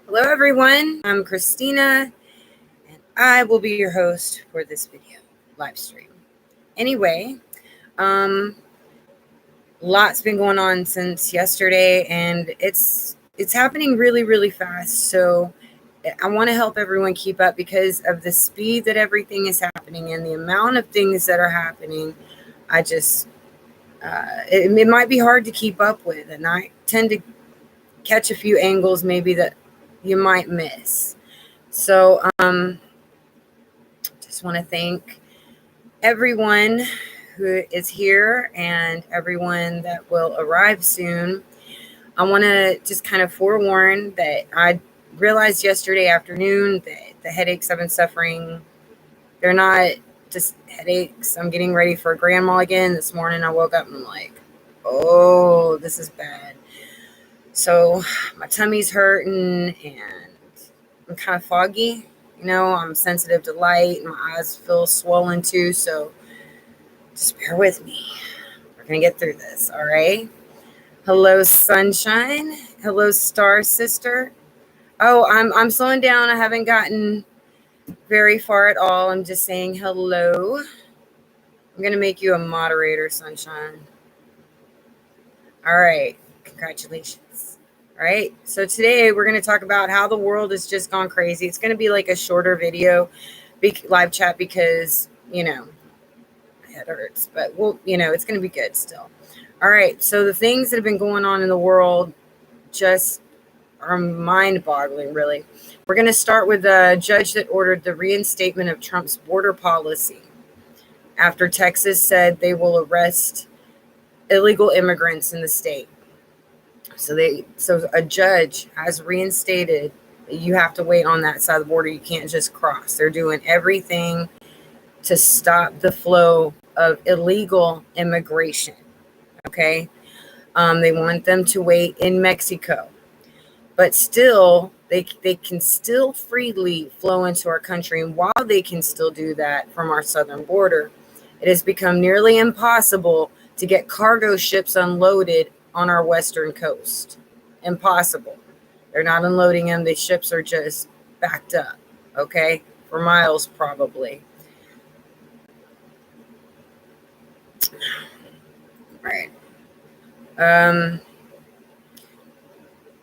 Hello everyone, I'm Christina and I will be your host for this video live stream. Anyway, lots been going on since yesterday and it's happening really fast. So I want to help everyone keep up because of the speed that everything is happening and the amount of things that are happening. I just it might be hard to keep up with, and I tend to catch a few angles maybe that you might miss. So just want to thank everyone who is here and everyone that will arrive soon. I want to just kind of forewarn that I realized yesterday afternoon that the headaches I've been suffering, they're not just headaches. I'm getting ready for grandma again. This morning I woke up and I'm like, oh, this is bad. So my tummy's hurting and I'm kind of foggy. I'm sensitive to light and my eyes feel swollen too. So just bear with me. We're going to get through this. All right. Hello, sunshine. Hello, star sister. Oh, I'm slowing down. I haven't gotten very far at all. I'm just saying hello. I'm going to make you a moderator, sunshine. All right. Congratulations. All right. So today we're going to talk about how the world has just gone crazy. It's going to be like a shorter video, live chat, because, my head hurts, but it's going to be good still. All right. So the things that have been going on in the world just are mind-boggling, really. We're going to start with the judge that ordered the reinstatement of Trump's border policy after Texas said they will arrest illegal immigrants in the state. So a judge has reinstated that you have to wait on that side of the border. You can't just cross. They're doing everything to stop the flow of illegal immigration. Okay. They want them to wait in Mexico, but still they can still freely flow into our country. And while they can still do that from our southern border, it has become nearly impossible to get cargo ships unloaded on our western coast. Impossible. They're not unloading them. The ships are just backed up, okay, for miles probably. Right.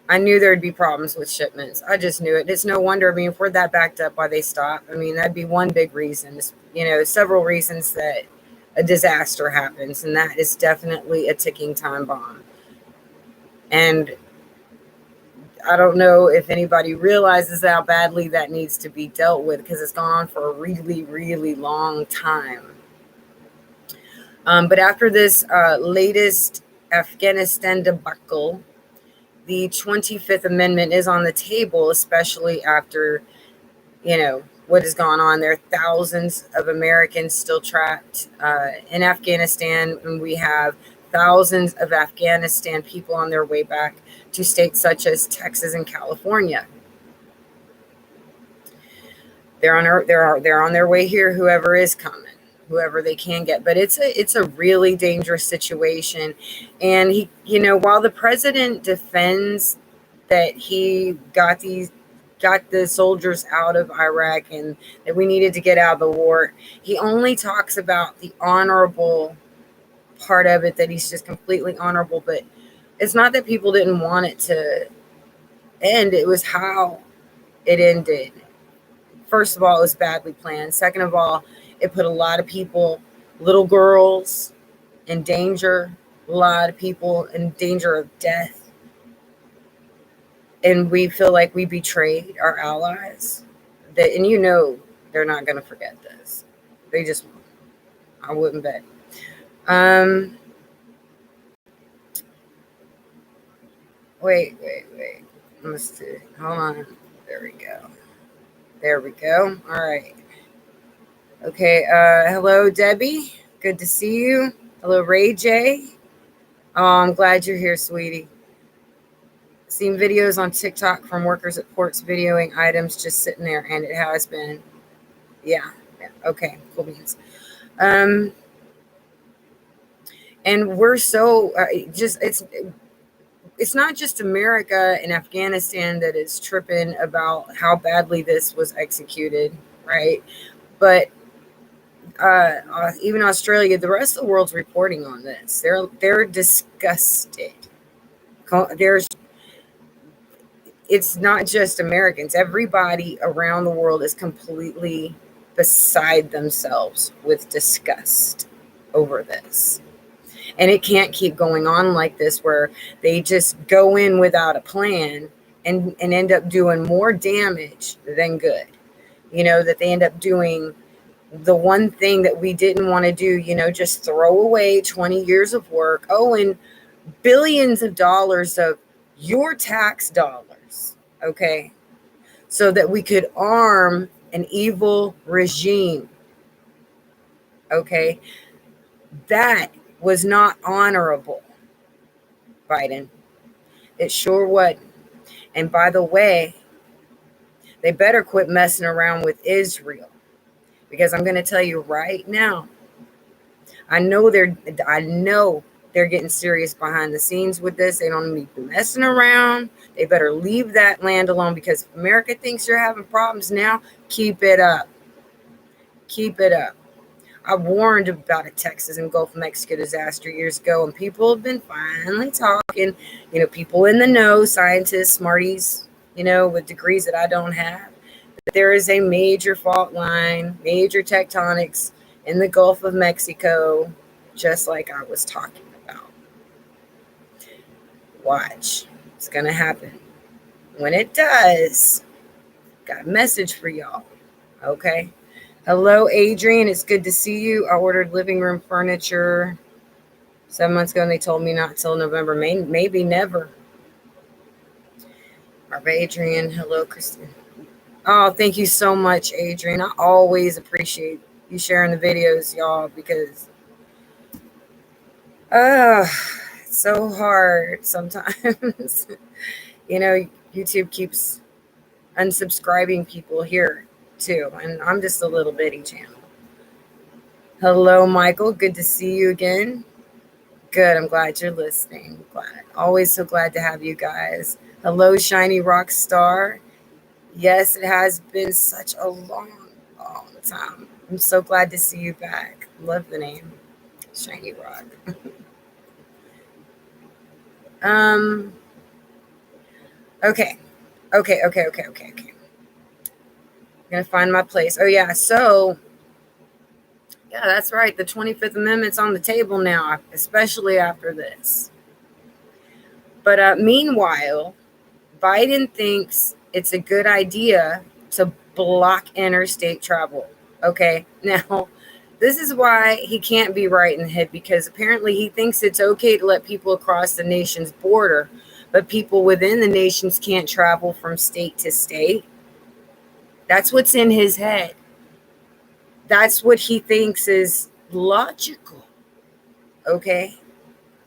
I knew there'd be problems with shipments. I just knew it. It's no wonder. I mean, if we're that backed up, why they stop? I mean, that'd be one big reason. Several reasons that a disaster happens, and that is definitely a ticking time bomb. And I don't know if anybody realizes how badly that needs to be dealt with, because it's gone on for a really long time. But after this latest Afghanistan debacle, the 25th Amendment is on the table, especially after, what has gone on. There are thousands of Americans still trapped in Afghanistan, and we have thousands of Afghanistan people on their way back to states such as Texas and California. They're on their way here, whoever is coming, whoever they can get. But it's a really dangerous situation. And he, while the president defends that he got the soldiers out of Iraq and that we needed to get out of the war, he only talks about the honorable part of it, that he's just completely honorable. But it's not that people didn't want it to end. It was how it ended. First of all, it was badly planned. Second of all, it put a lot of people, little girls, in danger, a lot of people in danger of death. And we feel like we betrayed our allies. And they're not going to forget this. They just won't. I wouldn't bet. Wait. Let's see. Hold on. There we go. All right. Okay. Hello, Debbie. Good to see you. Hello, Ray J. Oh, I'm glad you're here, sweetie. Seen videos on TikTok from workers at ports videoing items just sitting there, and it has been. Yeah. Okay. Cool beans. And we're so it's it's not just America and Afghanistan that is tripping about how badly this was executed, right? But even Australia, the rest of the world's reporting on this. They're disgusted. There's It's not just Americans. Everybody around the world is completely beside themselves with disgust over this. And it can't keep going on like this, where they just go in without a plan and end up doing more damage than good. That they end up doing the one thing that we didn't want to do, just throw away 20 years of work. Oh, and billions of dollars of your tax dollars, okay, so that we could arm an evil regime, okay? That was not honorable, Biden. It sure wasn't. And by the way, they better quit messing around with Israel, because I'm going to tell you right now, I know they're getting serious behind the scenes with this. They don't need to be messing around. They better leave that land alone, because if America thinks you're having problems now, keep it up. Keep it up. I warned about a Texas and Gulf of Mexico disaster years ago, and people have been finally talking, people in the know, scientists, smarties, with degrees that I don't have. But there is a major fault line, major tectonics in the Gulf of Mexico, just like I was talking about. Watch. It's going to happen. When it does, got a message for y'all. Okay? Hello, Adrian. It's good to see you. I ordered living room furniture 7 months ago, and they told me not till November. Maybe never. Adrian. Hello, Kristen. Oh, thank you so much, Adrian. I always appreciate you sharing the videos, y'all, because it's so hard sometimes. YouTube keeps unsubscribing people here too, and I'm just a little bitty channel. Hello, Michael. Good to see you again. Good. I'm glad you're listening. Glad. Always so glad to have you guys. Hello, Shiny Rock Star. Yes, it has been such a long time. I'm so glad to see you back. Love the name, Shiny Rock. Okay. I'm gonna find my place. Oh yeah, so yeah, that's right. The 25th Amendment's on the table now, especially after this. But meanwhile, Biden thinks it's a good idea to block interstate travel. Okay, now this is why he can't be right in the head, because apparently he thinks it's okay to let people across the nation's border, but people within the nations can't travel from state to state. That's what's in his head. That's what he thinks is logical. Okay?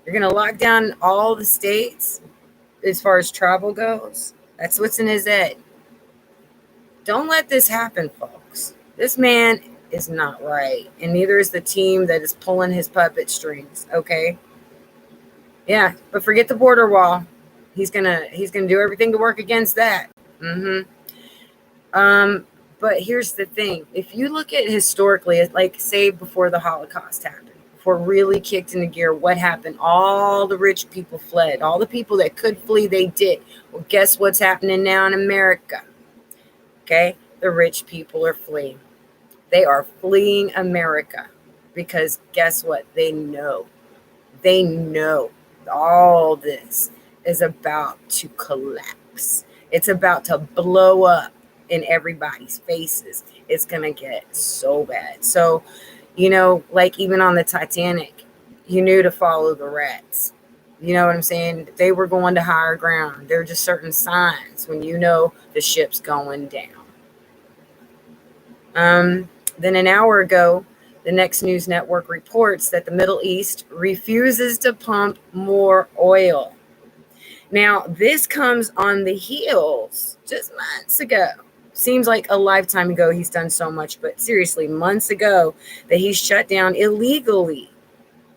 You're going to lock down all the states as far as travel goes. That's what's in his head. Don't let this happen, folks. This man is not right, and neither is the team that is pulling his puppet strings. Okay? Yeah, but forget the border wall. He's gonna do everything to work against that. But here's the thing. If you look at historically, like say before the Holocaust happened, before it really kicked into gear, what happened? All the rich people fled. All the people that could flee, they did. Well, guess what's happening now in America? Okay? The rich people are fleeing. They are fleeing America because guess what? They know all this is about to collapse. It's about to blow up in everybody's faces. It's going to get so bad. So, like even on the Titanic, you knew to follow the rats. You know what I'm saying? They were going to higher ground. There are just certain signs when the ship's going down. Then an hour ago, the Next News Network reports that the Middle East refuses to pump more oil. Now, this comes on the heels just months ago. Seems like a lifetime ago he's done so much, but seriously, months ago that he shut down illegally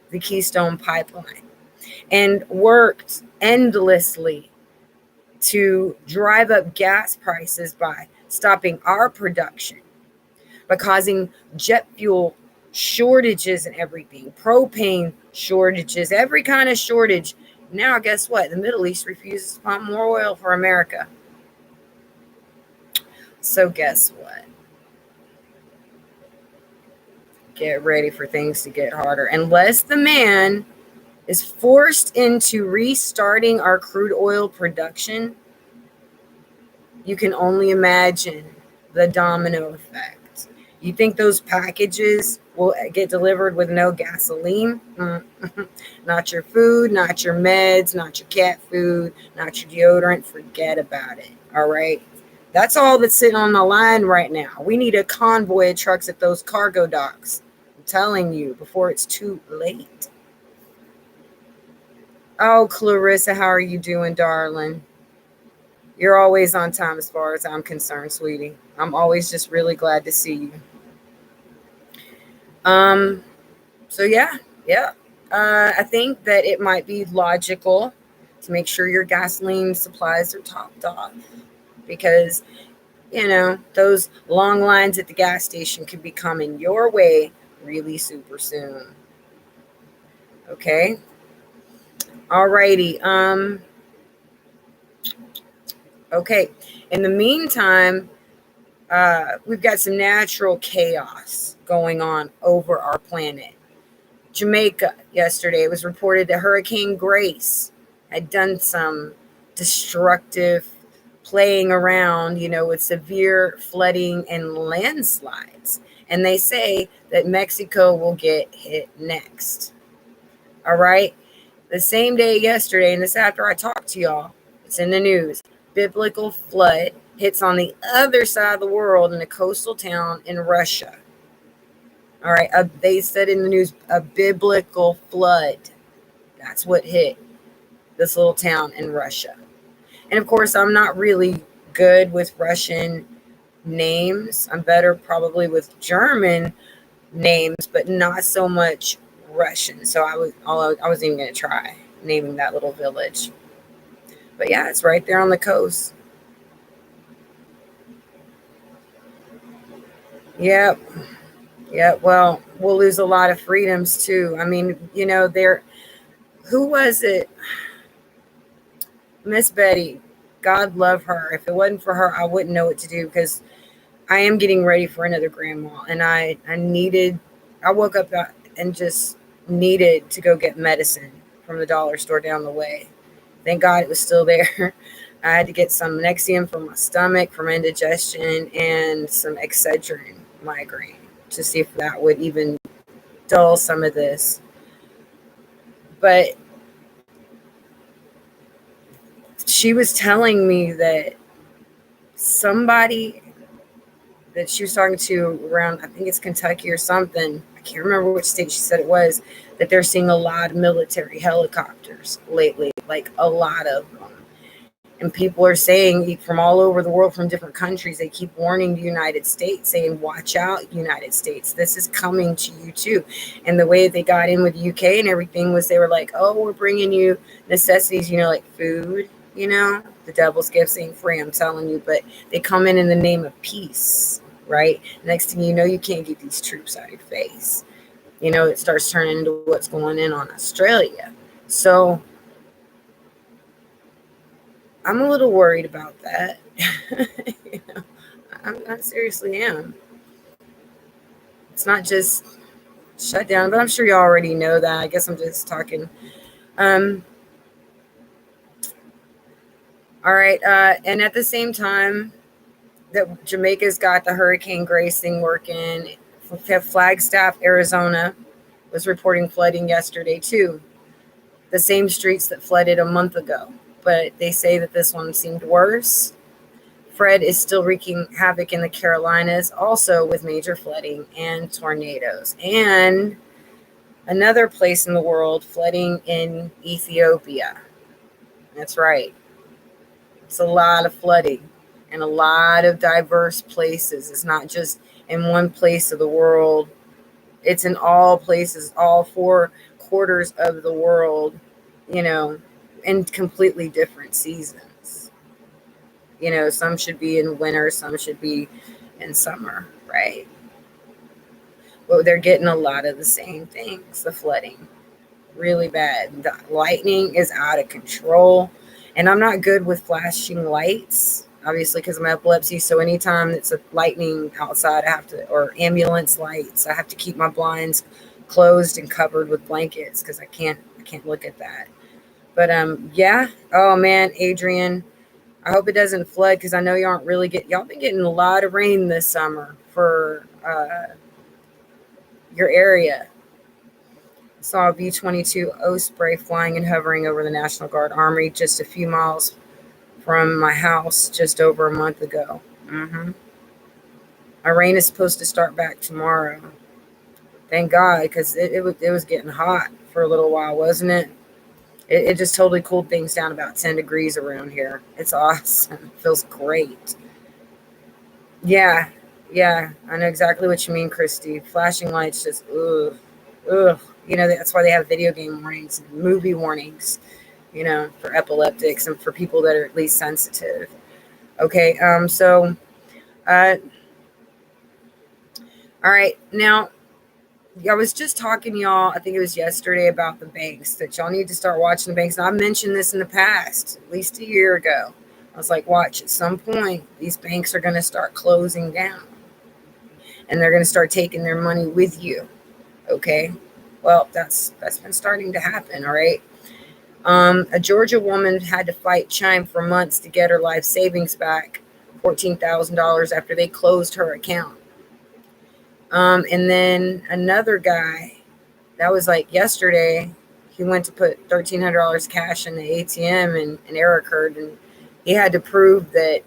the Keystone Pipeline and worked endlessly to drive up gas prices by stopping our production, by causing jet fuel shortages and everything, propane shortages, every kind of shortage. Now, guess what? The Middle East refuses to pump more oil for America. So, guess what? Get ready for things to get harder. Unless the man is forced into restarting our crude oil production, you can only imagine the domino effect. You think those packages will get delivered with no gasoline? Not your food, not your meds, not your cat food, not your deodorant. Forget about it. All right. That's all that's sitting on the line right now. We need a convoy of trucks at those cargo docks. I'm telling you, before it's too late. Oh, Clarissa, how are you doing, darling? You're always on time as far as I'm concerned, sweetie. I'm always just really glad to see you. Um, so yeah. I think that it might be logical to make sure your gasoline supplies are topped off because, those long lines at the gas station could be coming your way really super soon. Okay. Alrighty. Okay. In the meantime, we've got some natural chaos going on over our planet. Jamaica yesterday, it was reported that Hurricane Grace had done some destructive playing around, with severe flooding and landslides. And they say that Mexico will get hit next. All right. The same day yesterday, and this after I talked to y'all, it's in the news. Biblical flood hits on the other side of the world in a coastal town in Russia. All right. They said in the news, a biblical flood. That's what hit this little town in Russia. And of course, I'm not really good with Russian names. I'm better probably with German names, but not so much Russian. So I wasn't even going to try naming that little village. But yeah, it's right there on the coast. Yep. Yeah, well, we'll lose a lot of freedoms too. I mean, who was it? Miss Betty. God love her. If it wasn't for her, I wouldn't know what to do because I am getting ready for another grandma. And I woke up and just needed to go get medicine from the dollar store down the way. Thank God it was still there. I had to get some Nexium for my stomach, for my indigestion, and some Excedrin migraine to see if that would even dull some of this. But she was telling me that somebody that she was talking to around, I think it's Kentucky or something, I can't remember which state she said it was, that they're seeing a lot of military helicopters lately, like a lot of them. And people are saying from all over the world, from different countries, they keep warning the United States, saying, watch out, United States, this is coming to you too. And the way they got in with UK and everything was they were like, oh, we're bringing you necessities, like food, the devil's gifts ain't free, I'm telling you, but they come in the name of peace, right? Next thing you know, you can't get these troops out of your face. It starts turning into what's going on Australia. So I'm a little worried about that. I seriously am. It's not just shut down, but I'm sure you already know that. I guess I'm just talking. All right. And at the same time that Jamaica's got the Hurricane Grace thing working, Flagstaff, Arizona was reporting flooding yesterday too. The same streets that flooded a month ago. But they say that this one seemed worse. Fred is still wreaking havoc in the Carolinas, also with major flooding and tornadoes. And another place in the world, flooding in Ethiopia. That's right. It's a lot of flooding in a lot of diverse places. It's not just in one place of the world. It's in all places, all 4 quarters of the world, in completely different seasons. Some should be in winter, some should be in summer, right? Well, they're getting a lot of the same things. The flooding, really bad. The lightning is out of control. And I'm not good with flashing lights, obviously, because I'm epilepsy. So anytime it's a lightning outside, I have to, or ambulance lights, I have to keep my blinds closed and covered with blankets because I can't look at that. But yeah. Oh man, Adrian, I hope it doesn't flood because I know y'all been getting a lot of rain this summer for your area. Saw a B-22 Osprey flying and hovering over the National Guard Armory just a few miles from my house just over a month ago. Our rain is supposed to start back tomorrow. Thank God, because it was getting hot for a little while, wasn't it? It just totally cooled things down about 10 degrees around here. It's awesome. It feels great. Yeah, yeah, I know exactly what you mean, Christy. Flashing lights just, ugh, ugh. That's why they have video game warnings, and movie warnings, for epileptics and for people that are at least sensitive. Okay, uh, all right. Now, I was just talking to y'all, I think it was yesterday, about the banks, that y'all need to start watching the banks. And I mentioned this in the past, at least a year ago. I was like, watch, at some point, these banks are going to start closing down and they're going to start taking their money with you. Okay. Well, that's been starting to happen. All right. A Georgia woman had to fight Chime for months to get her life savings back, $14,000, after they closed her account. And then another guy, that was like yesterday, he went to put $1,300 cash in the ATM, and an error occurred, and he had to prove that,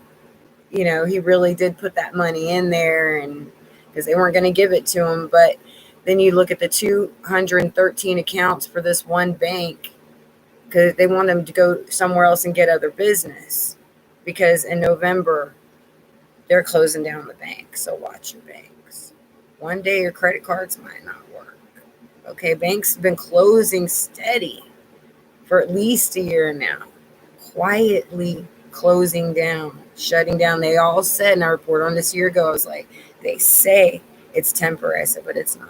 he really did put that money in there, and because they weren't going to give it to him. But then you look at the 213 accounts for this one bank, because they want them to go somewhere else and get other business, because in November they're closing down the bank. So watch your banks. One day your credit cards might not work. Okay, banks have been closing steady for at least a year now, quietly closing down, shutting down. They all said, and I reported on this a year ago, I was like, they say it's temporary. I said, but it's not.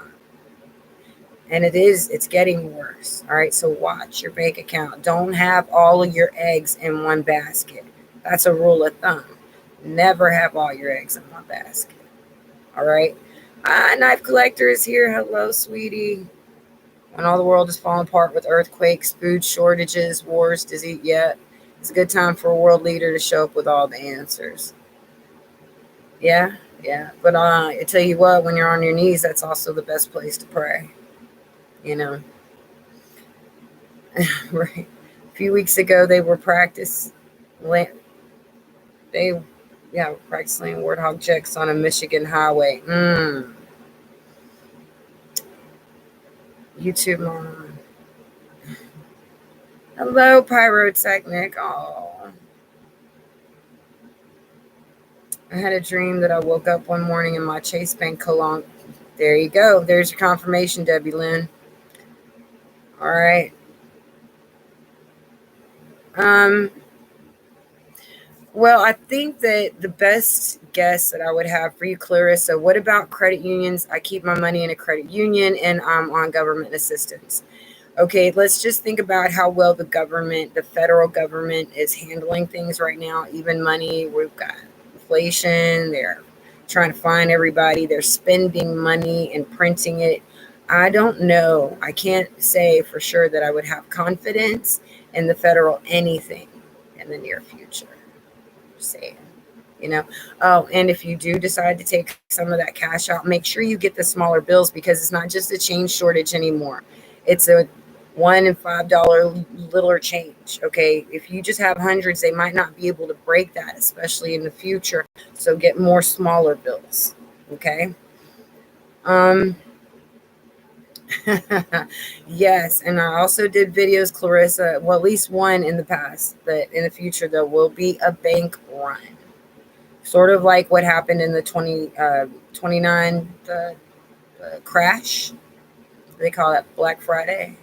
And it's getting worse. All right, so watch your bank account. Don't have all of your eggs in one basket. That's a rule of thumb. Never have all your eggs in one basket. All right. Knife Collector is here. Hello, sweetie. When all the world is falling apart with earthquakes, food shortages, wars, disease, yeah, it's a good time for a world leader to show up with all the answers. Yeah, yeah. But I tell you what, when you're on your knees, that's also the best place to pray. Right. A few weeks ago, they were practicing warthog checks on a Michigan highway. YouTube mom. Hello, Pyrotechnic. Oh, I had a dream that I woke up one morning in my Chase Bank colon. There you go. There's your confirmation, Debbie Lynn. All right. Well, I think that the best guess that I would have for you, Clarissa, what about credit unions? I keep my money in a credit union and I'm on government assistance. Okay, let's just think about how well the federal government is handling things right now. Even money, we've got inflation. They're trying to fine everybody. They're spending money and printing it. I don't know. I can't say for sure that I would have confidence in the federal anything in the near future. Saying, Oh, and if you do decide to take some of that cash out, make sure you get the smaller bills, because it's not just a change shortage anymore. It's a $1 and $5 littler change. Okay, if you just have hundreds, they might not be able to break that, especially in the future. So get more smaller bills. Okay. Yes, and I also did videos, Clarissa, well, at least one in the past, that in the future there will be a bank run, sort of like what happened in the 29 the crash. They call it Black Friday.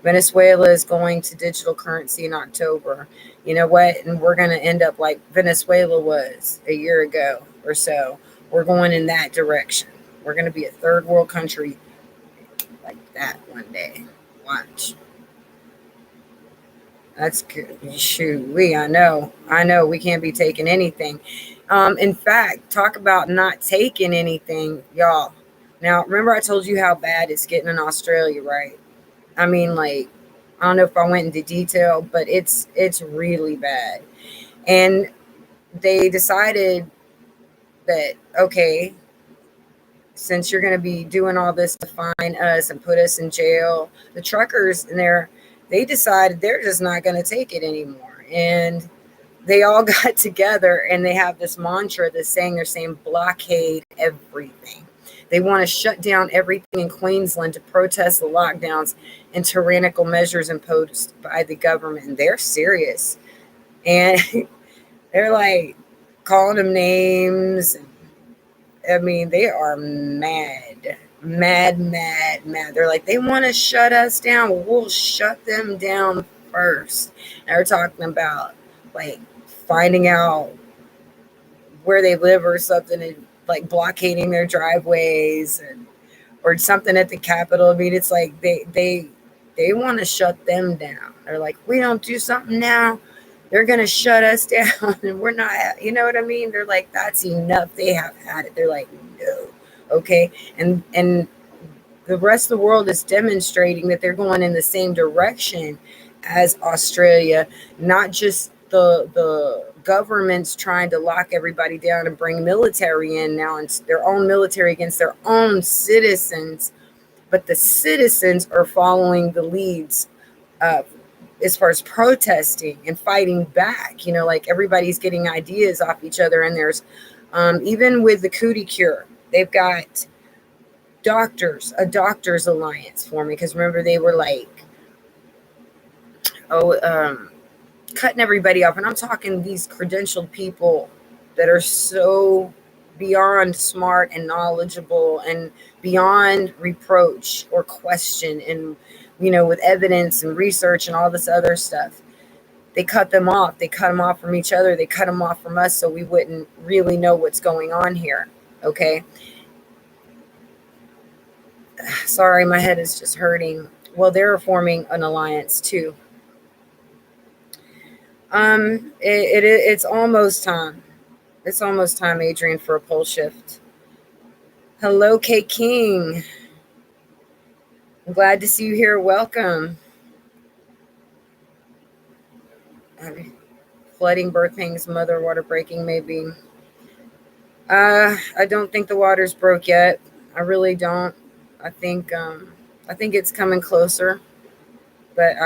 Venezuela is going to digital currency in October. You know what? And we're going to end up like Venezuela was a year ago or so. We're going in that direction. We're going to be a third world country like that one day. Watch. That's good. Shoot, I know, we can't be taking anything. In fact, talk about not taking anything, y'all. Now, remember I told you how bad it's getting in Australia, right? I mean, like, I don't know if I went into detail, but it's really bad. And they decided that, okay, since you're going to be doing all this to fine us and put us in jail, the truckers in there, they decided they're just not going to take it anymore. And they all got together and they have this mantra that's saying, they're saying blockade everything. They want to shut down everything in Queensland to protest the lockdowns and tyrannical measures imposed by the government. And they're serious. And they're like calling them names. I mean, they are mad, mad, mad, mad. They're like, they want to shut us down. Well, we'll shut them down first. And they're talking about like finding out where they live or something, and like blockading their driveways or something at the Capitol. I mean, it's like they want to shut them down. They're like, we don't do something now, they're gonna shut us down, and we're not. You know what I mean? They're like, that's enough. They have had it. They're like, no, okay, and the rest of the world is demonstrating that they're going in the same direction as Australia, not just the government's trying to lock everybody down and bring military in now, and their own military against their own citizens, but the citizens are following the leads as far as protesting and fighting back. You know, like everybody's getting ideas off each other, and there's even with the cootie cure, they've got a doctors alliance for me, because remember they were like, cutting everybody off, and I'm talking these credentialed people that are so beyond smart and knowledgeable and beyond reproach or question, and with evidence and research and all this other stuff. They cut them off. They cut them off from each other. They cut them off from us, so we wouldn't really know what's going on here. Okay. Sorry, my head is just hurting. Well, they're forming an alliance too. It's almost time. It's almost time, Adrian, for a pole shift. Hello, K King. I'm glad to see you here. Welcome. Flooding, birth pains, mother water breaking, maybe. I don't think the water's broke yet. I really don't. I think it's coming closer, but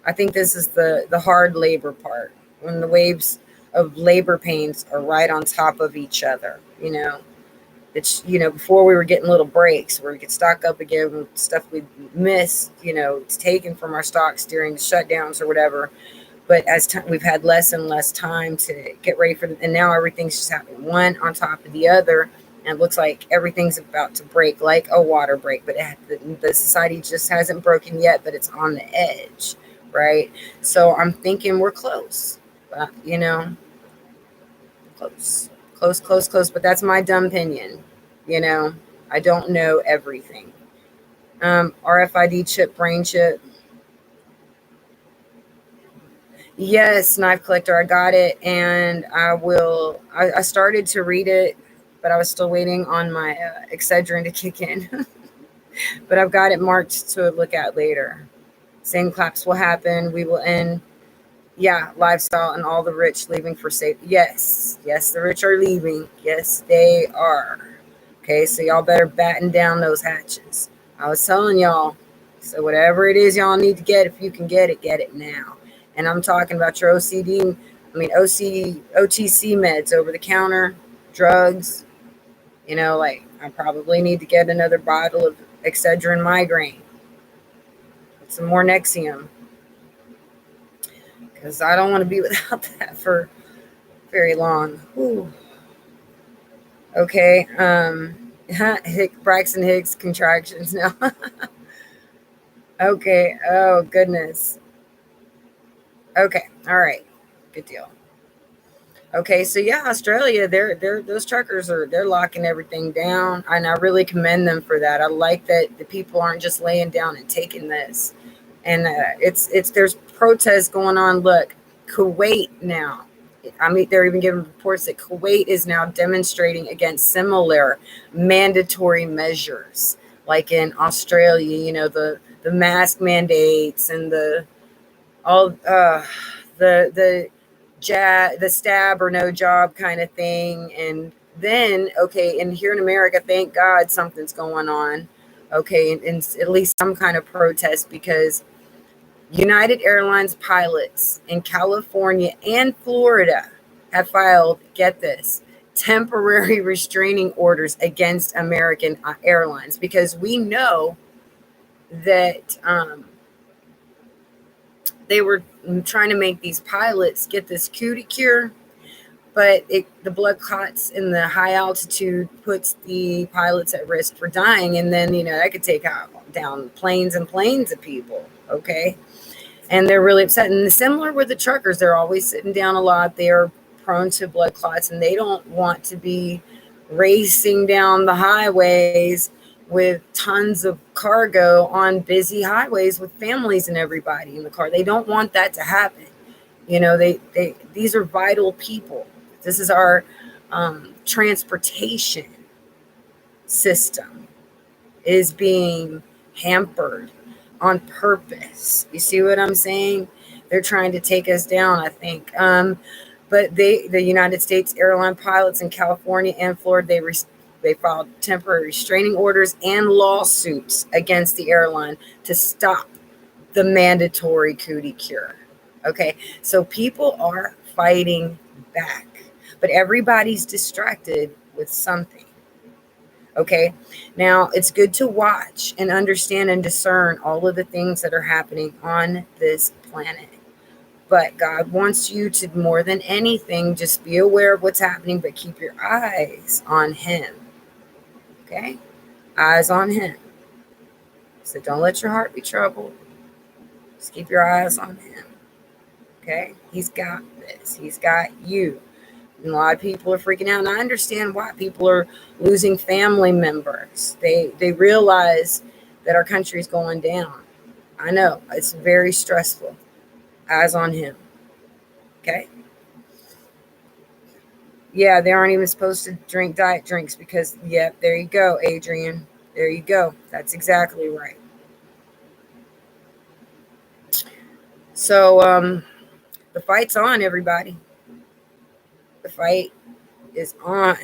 I think this is the hard labor part, when the waves of labor pains are right on top of each other. It's before we were getting little breaks where we could stock up again with stuff we missed. It's taken from our stocks during the shutdowns or whatever. But as we've had less and less time to get ready for and now everything's just happening one on top of the other. And it looks like everything's about to break, like a water break. But the society just hasn't broken yet, but it's on the edge, right? So I'm thinking we're close. But, close. But that's my dumb opinion. I don't know everything. RFID chip, brain chip. Yes, Knife Collector, I got it, and I started to read it, but I was still waiting on my Excedrin to kick in. But I've got it marked to look at later. Same collapse will happen. We will end. Yeah, lifestyle and all the rich leaving for safe. Yes, the rich are leaving. Yes, they are. Okay, so y'all better batten down those hatches. I was telling y'all. So whatever it is y'all need to get, if you can get it now. And I'm talking about your OTC meds, over the counter, drugs. Like I probably need to get another bottle of Excedrin migraine. With some more Nexium. Because I don't want to be without that for very long. Ooh. Okay. Braxton Hicks contractions now. Okay. Oh goodness. Okay. All right. Good deal. Okay, so yeah, Australia, they're those truckers they're locking everything down, and I really commend them for that. I like that the people aren't just laying down and taking this, and it's there's protests going on. Look, Kuwait now. I mean, they're even giving reports that Kuwait is now demonstrating against similar mandatory measures, like in Australia. You know, the mask mandates and the all the stab or no job kind of thing. And then okay, and here in America, thank God something's going on. Okay, and at least some kind of protest, because United Airlines pilots in California and Florida have filed, get this, temporary restraining orders against American Airlines, because we know that they were trying to make these pilots get this cootie cure, but the blood clots in the high altitude puts the pilots at risk for dying, and then that could take out down planes and planes of people. Okay, and they're really upset. And similar with the truckers, they're always sitting down a lot. They're prone to blood clots, and they don't want to be racing down the highways with tons of cargo on busy highways with families and everybody in the car. They don't want that to happen. They these are vital people. This is our transportation system is being hampered on purpose. You see what I'm saying? They're trying to take us down, I think. But the United States airline pilots in California and Florida, they filed temporary restraining orders and lawsuits against the airline to stop the mandatory cootie cure. Okay, so people are fighting back, but everybody's distracted with something. Okay, now it's good to watch and understand and discern all of the things that are happening on this planet. But God wants you to, more than anything, just be aware of what's happening, but keep your eyes on Him. Okay, eyes on Him. So don't let your heart be troubled. Just keep your eyes on Him. Okay, He's got this, He's got you. And a lot of people are freaking out, and I understand why. People are losing family members. They realize that our country is going down. I know it's very stressful. Eyes on Him. Okay. Yeah, they aren't even supposed to drink diet drinks because, yeah, there you go, Adrian. There you go. That's exactly right. So, the fight's on, everybody. The fight is on.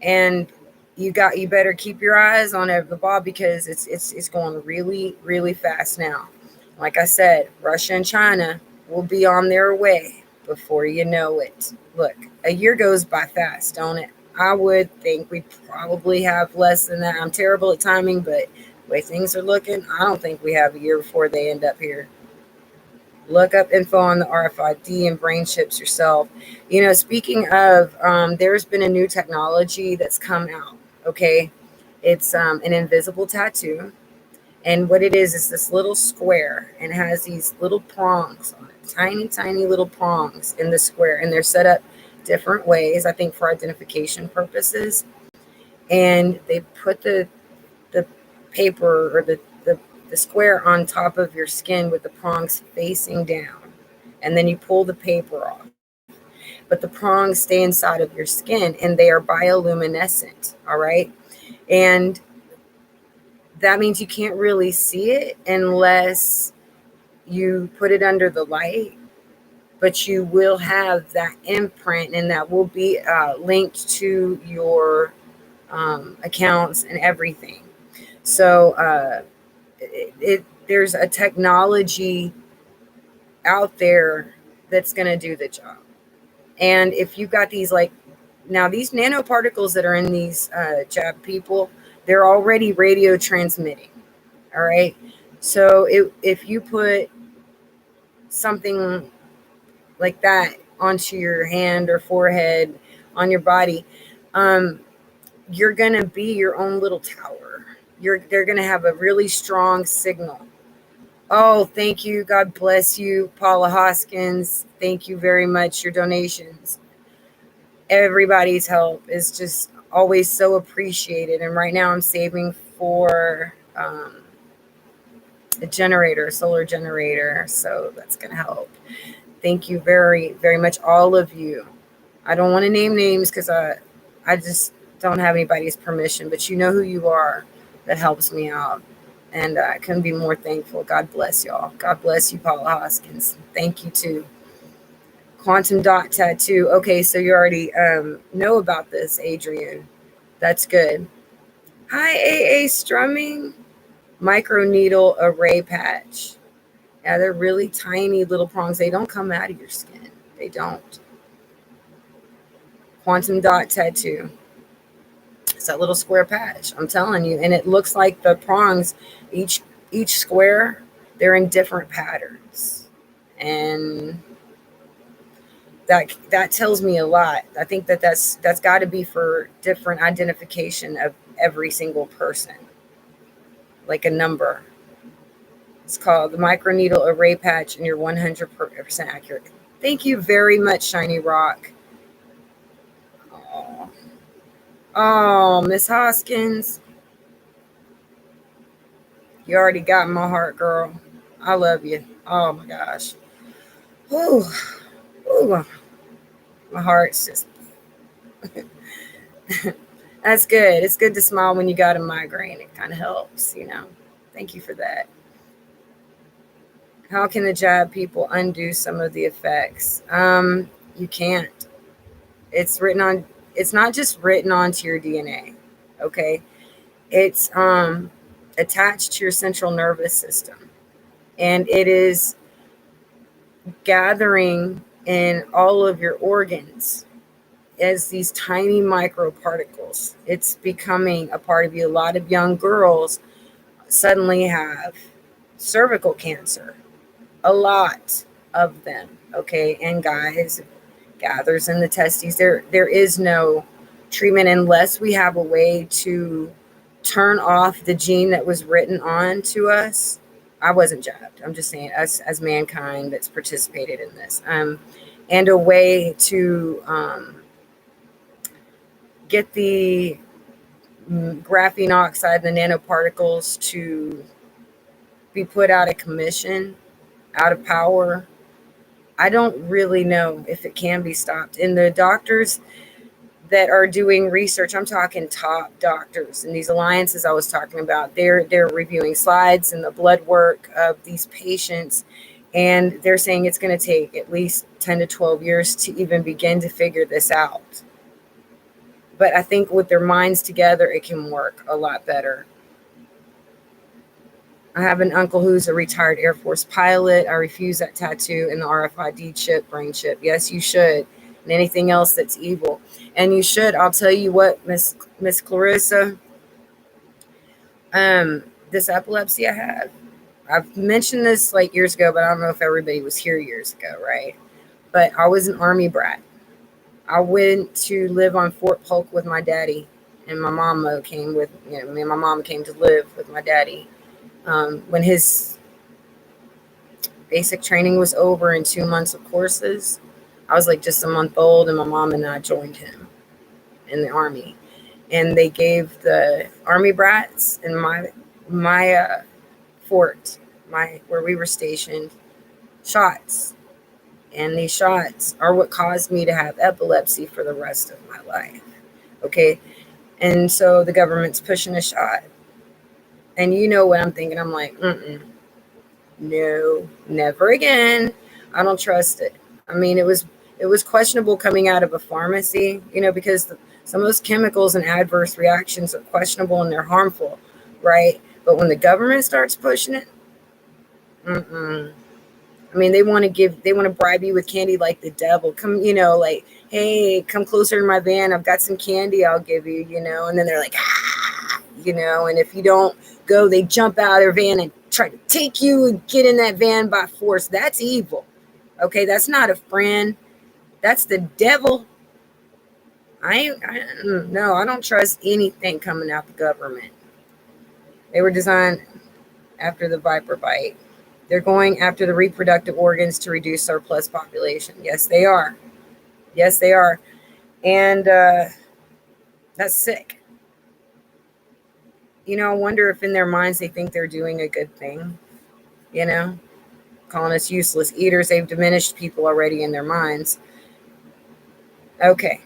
And you better keep your eyes on the ball, because it's going really, really fast now. Like I said, Russia and China will be on their way before you know it. Look, a year goes by fast, don't it? I would think we probably have less than that. I'm terrible at timing, but the way things are looking, I don't think we have a year before they end up here. Look up info on the RFID and brain chips yourself. Speaking of, there's been a new technology that's come out. Okay, it's an invisible tattoo, and what it is this little square, and it has these little prongs on it, tiny, tiny little prongs in the square, and they're set up different ways, I think, for identification purposes. And they put the paper, or the square on top of your skin with the prongs facing down. And then you pull the paper off. But the prongs stay inside of your skin, and they are bioluminescent. All right. And that means you can't really see it unless you put it under the light. But you will have that imprint, and that will be linked to your accounts and everything. So, there's a technology out there that's going to do the job. And if you got these, like, now these nanoparticles that are in these jab people, they're already radio transmitting. All right. So if you put something like that onto your hand or forehead, on your body, you're going to be your own little tower. they're going to have a really strong signal. Oh, thank you. God bless you, Paula Hoskins. Thank you very much. Your donations, everybody's help is just always so appreciated. And right now I'm saving for a generator, a solar generator. So that's going to help. Thank you very, very much, all of you. I don't want to name names because I just don't have anybody's permission, but you know who you are. That helps me out. And I couldn't be more thankful. God bless y'all. God bless you, Paula Hoskins. Thank you, too. Quantum dot tattoo. Okay, so you already know about this, Adrian. That's good. Hi, AA Strumming. Microneedle array patch. Yeah, they're really tiny little prongs. They don't come out of your skin. They don't. Quantum dot tattoo. It's that little square patch. I'm telling you. And it looks like the prongs, each square, they're in different patterns. And that tells me a lot. I think that's got to be for different identification of every single person, like a number. It's called the microneedle array patch, and you're 100% accurate. Thank you very much, Shiny Rock. Oh, Miss Hoskins, you already got my heart, girl. I love you. Oh my gosh. Ooh, ooh, my heart's just. That's good. It's good to smile when you got a migraine. It kind of helps, you know. Thank you for that. How can the jab people undo some of the effects? You can't. It's written on. It's not just written onto your DNA. Okay. It's attached to your central nervous system, and it is gathering in all of your organs as these tiny microparticles. It's becoming a part of you. A lot of young girls suddenly have cervical cancer. A lot of them. Okay. And guys, gathers in the testes. There is no treatment unless we have a way to turn off the gene that was written on to us. I wasn't jabbed. I'm just saying us as mankind that's participated in this. And a way to get the graphene oxide, the nanoparticles, to be put out of commission, out of power. I don't really know if it can be stopped. And the doctors that are doing research, I'm talking top doctors, and these alliances I was talking about, they're reviewing slides and the blood work of these patients, and they're saying it's going to take at least 10 to 12 years to even begin to figure this out. But I think with their minds together, it can work a lot better. I have an uncle who's a retired Air Force pilot. I refuse that tattoo and the RFID chip, brain chip. Yes, you should. And anything else that's evil. And you should. I'll tell you what, Miss Clarissa, this epilepsy I have, I've mentioned this like years ago, but I don't know if everybody was here years ago, right? But I was an Army brat. I went to live on Fort Polk with my daddy, and my mama came with, me and my mom came to live with my daddy. When his basic training was over in 2 months of courses, I was like just a month old, and my mom and I joined him in the Army. And they gave the Army brats in my fort, where we were stationed, shots. And these shots are what caused me to have epilepsy for the rest of my life. Okay. And so the government's pushing a shot. And you know what I'm thinking? I'm like, no, never again. I don't trust it. I mean, it was questionable coming out of a pharmacy, because some of those chemicals and adverse reactions are questionable and they're harmful, right? But when the government starts pushing it, I mean, they want to bribe you with candy like the devil. Come, like, hey, come closer to my van. I've got some candy I'll give you, and then they're like, and if you don't go, they jump out of their van and try to take you and get in that van by force. That's evil. Okay, that's not a friend. That's the devil. No, I don't trust anything coming out the government. They were designed after the viper bite. They're going after the reproductive organs to reduce surplus population. Yes, they are. Yes, they are. And that's sick. You know, I wonder if in their minds they think they're doing a good thing. You know, calling us useless eaters. They've diminished people already in their minds. Okay.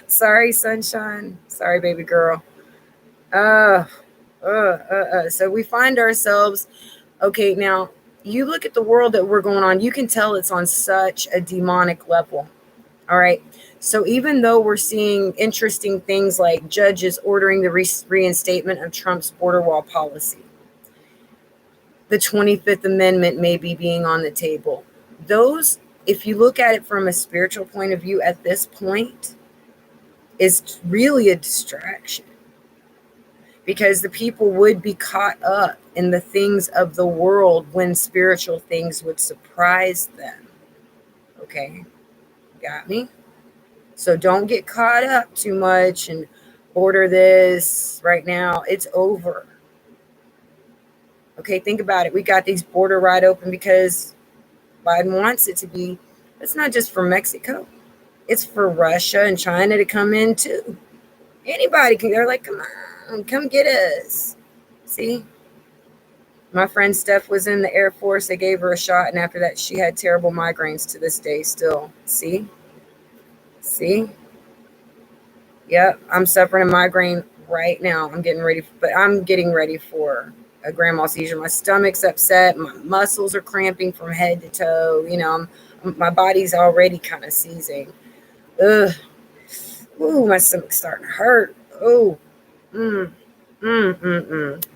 Sorry, sunshine. Sorry, baby girl. So we find ourselves, okay, now you look at the world that we're going on, you can tell it's on such a demonic level. All right. So even though we're seeing interesting things like judges ordering the reinstatement of Trump's border wall policy, the 25th Amendment may be being on the table. Those, if you look at it from a spiritual point of view at this point, is really a distraction, because the people would be caught up in the things of the world when spiritual things would surprise them. Okay, got me? So don't get caught up too much and order this right now. It's over. Okay, think about it. We got these border wide open because Biden wants it to be. It's not just for Mexico. It's for Russia and China to come in too. Anybody can. They're like, come on, come get us. See? My friend Steph was in the Air Force. They gave her a shot, and after that, she had terrible migraines to this day still. See? See? Yep, I'm suffering a migraine right now. I'm getting ready for a grand mal seizure. My stomach's upset. My muscles are cramping from head to toe. You know, my body's already kind of seizing. Ugh. Ooh, my stomach's starting to hurt. Oh.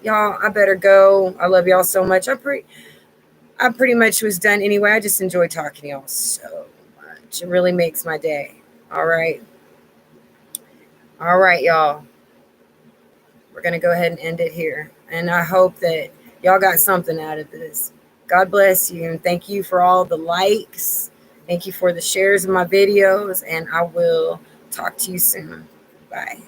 Y'all, I better go. I love y'all so much. I pretty much was done anyway. I just enjoy talking to y'all so much. It really makes my day. All right. All right, y'all. We're going to go ahead and end it here. And I hope that y'all got something out of this. God bless you. And thank you for all the likes. Thank you for the shares of my videos. And I will talk to you soon. Bye.